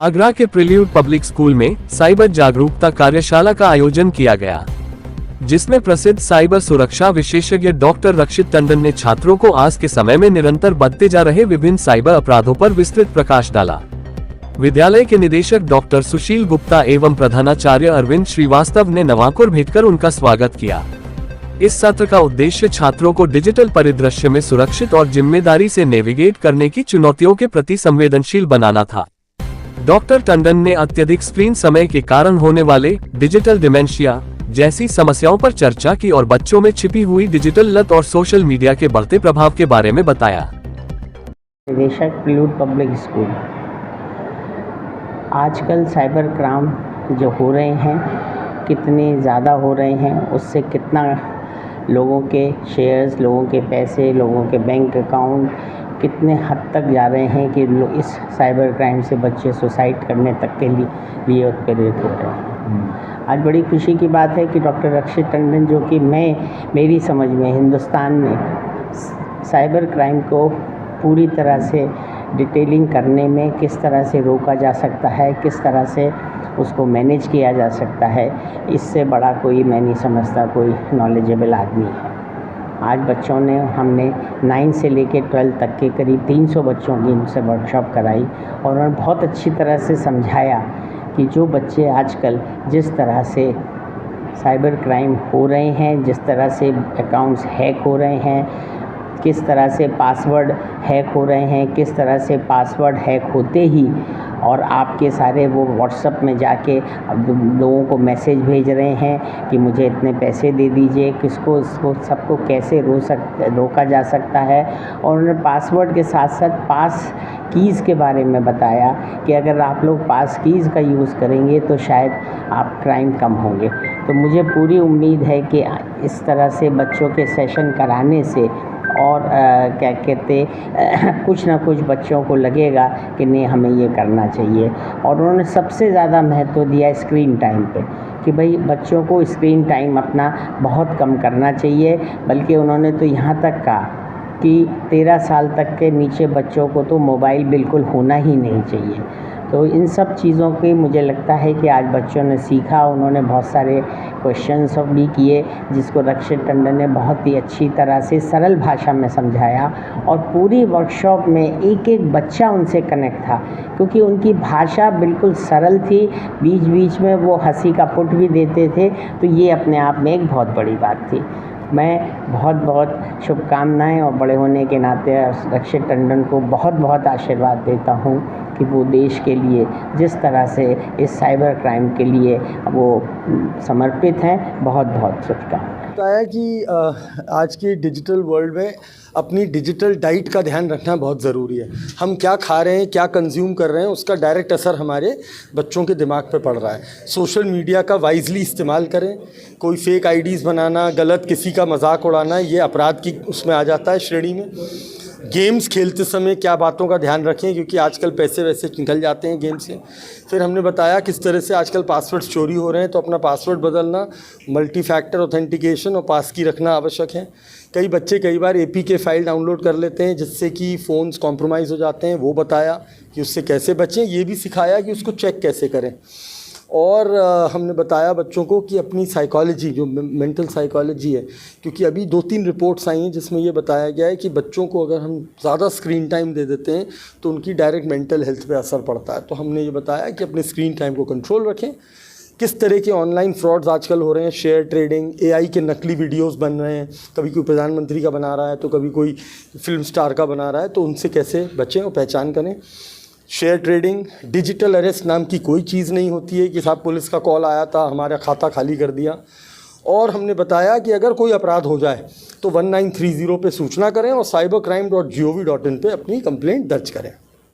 आगरा के prelude public school में cyber जागरूकता कार्यशाला का आयोजन किया गया, जिसमें प्रसिद्ध साइबर सुरक्षा विशेषज्ञ डॉक्टर रक्षित टंडन ने छात्रों को आज के समय में निरंतर बढ़ते जा रहे विभिन्न साइबर अपराधों पर विस्तृत प्रकाश डाला। विद्यालय के निदेशक डॉक्टर सुशील गुप्ता एवं प्रधानाचार्य अरविंद श्रीवास्तव ने नवाकुर भेंटकर उनका स्वागत किया। इस सत्र का उद्देश्य छात्रों को डिजिटल परिदृश्य में सुरक्षित और जिम्मेदारी से नेविगेट करने की चुनौतियों के प्रति संवेदनशील बनाना था। डॉक्टर टंडन ने अत्यधिक स्क्रीन समय के कारण होने वाले डिजिटल डिमेंशिया जैसी समस्याओं पर चर्चा की और बच्चों में छिपी हुई डिजिटल लत और सोशल मीडिया के बढ़ते प्रभाव के बारे में बताया। निदेशक प्रिल्यूड पब्लिक स्कूल, आजकल साइबर क्राइम जो हो रहे हैं कितने ज़्यादा हो रहे हैं, उससे कितना लोगों के शेयर्स, लोगों के पैसे, लोगों के बैंक अकाउंट कितने हद तक जा रहे हैं कि इस साइबर क्राइम से बच्चे सुसाइड करने तक के लिए उत्प्रेरित हो रहे हैं। आज बड़ी खुशी की बात है कि डॉक्टर रक्षित टंडन, जो कि मेरी समझ में हिंदुस्तान में साइबर क्राइम को पूरी तरह से डिटेलिंग करने में किस तरह से रोका जा सकता है, किस तरह से उसको मैनेज किया जा सकता है, इससे बड़ा कोई मैं नहीं समझता कोई नॉलेजेबल आदमी है। आज बच्चों ने हमने 9 से लेकर 12 तक के करीब 300 बच्चों की इनसे वर्कशॉप कराई और उन्होंने बहुत अच्छी तरह से समझाया कि जो बच्चे आजकल जिस तरह से साइबर क्राइम हो रहे हैं, जिस तरह से अकाउंट्स हैक हो रहे हैं, किस तरह से पासवर्ड हैक हो रहे हैं, किस तरह से पासवर्ड हैक होते ही और आपके सारे वो व्हाट्सएप में जाके लोगों को मैसेज भेज रहे हैं कि मुझे इतने पैसे दे दीजिए, किसको सबको कैसे रोका जा सकता है। और उन्होंने पासवर्ड के साथ साथ पास कीज़ के बारे में बताया कि अगर आप लोग पास कीज़ का यूज़ करेंगे तो शायद आप क्राइम कम होंगे। तो मुझे पूरी उम्मीद है कि इस तरह से बच्चों के सेशन कराने से और क्या कहते कुछ ना कुछ बच्चों को लगेगा कि नहीं हमें ये करना चाहिए। और उन्होंने सबसे ज़्यादा महत्व दिया स्क्रीन टाइम पे कि भाई बच्चों को स्क्रीन टाइम अपना बहुत कम करना चाहिए। बल्कि उन्होंने तो यहाँ तक कहा कि 13 साल तक के नीचे बच्चों को तो मोबाइल बिल्कुल होना ही नहीं चाहिए। तो इन सब चीज़ों की मुझे लगता है कि आज बच्चों ने सीखा। उन्होंने बहुत सारे क्वेश्चंस भी किए जिसको रक्षित टंडन ने बहुत ही अच्छी तरह से सरल भाषा में समझाया और पूरी वर्कशॉप में एक एक बच्चा उनसे कनेक्ट था क्योंकि उनकी भाषा बिल्कुल सरल थी। बीच बीच में वो हंसी का पुट भी देते थे, तो ये अपने आप में एक बहुत बड़ी बात थी। मैं बहुत बहुत शुभकामनाएं और बड़े होने के नाते रक्षित टंडन को बहुत बहुत आशीर्वाद देता हूं कि वो देश के लिए जिस तरह से इस साइबर क्राइम के लिए वो समर्पित हैं। बहुत बहुत शुभकामनाएं। बताया कि आज की डिजिटल वर्ल्ड में अपनी डिजिटल डाइट का ध्यान रखना बहुत ज़रूरी है। हम क्या खा रहे हैं, क्या कंज्यूम कर रहे हैं, उसका डायरेक्ट असर हमारे बच्चों के दिमाग पे पड़ रहा है। सोशल मीडिया का वाइजली इस्तेमाल करें। कोई फेक आईडीज़ बनाना, गलत किसी का मजाक उड़ाना, ये अपराध की उसमें आ जाता है श्रेणी में। गेम्स खेलते समय क्या बातों का ध्यान रखें क्योंकि आजकल पैसे वैसे निकल जाते हैं गेम से। फिर हमने बताया किस तरह से आजकल पासवर्ड चोरी हो रहे हैं, तो अपना पासवर्ड बदलना, मल्टी फैक्टर ऑथेंटिकेशन और पास की रखना आवश्यक है। कई बच्चे कई बार APK फाइल डाउनलोड कर लेते हैं जिससे कि फ़ोन्स कॉम्प्रोमाइज़ हो जाते हैं, वो बताया कि उससे कैसे बचें। ये भी सिखाया कि उसको चेक कैसे करें। और हमने बताया बच्चों को कि अपनी साइकोलॉजी, जो मेंटल साइकोलॉजी है, क्योंकि अभी 2-3 रिपोर्ट्स आई हैं जिसमें ये बताया गया है कि बच्चों को अगर हम ज़्यादा स्क्रीन टाइम दे देते हैं तो उनकी डायरेक्ट मेंटल हेल्थ पे असर पड़ता है। तो हमने ये बताया कि अपने स्क्रीन टाइम को कंट्रोल रखें। किस तरह के ऑनलाइन फ्रॉड्स आजकल हो रहे हैं, शेयर ट्रेडिंग, AI के नकली वीडियोस बन रहे हैं, कभी कोई प्रधानमंत्री का बना रहा है तो कभी कोई फिल्म स्टार का बना रहा है, तो उनसे कैसे बचें और पहचान करें। शेयर ट्रेडिंग, डिजिटल अरेस्ट नाम की कोई चीज़ नहीं होती है कि साहब पुलिस का कॉल आया था, हमारा खाता खाली कर दिया। और हमने बताया कि अगर कोई अपराध हो जाए तो 1930 पे सूचना करें और cybercrime.gov.in पे अपनी कंप्लेंट दर्ज करें।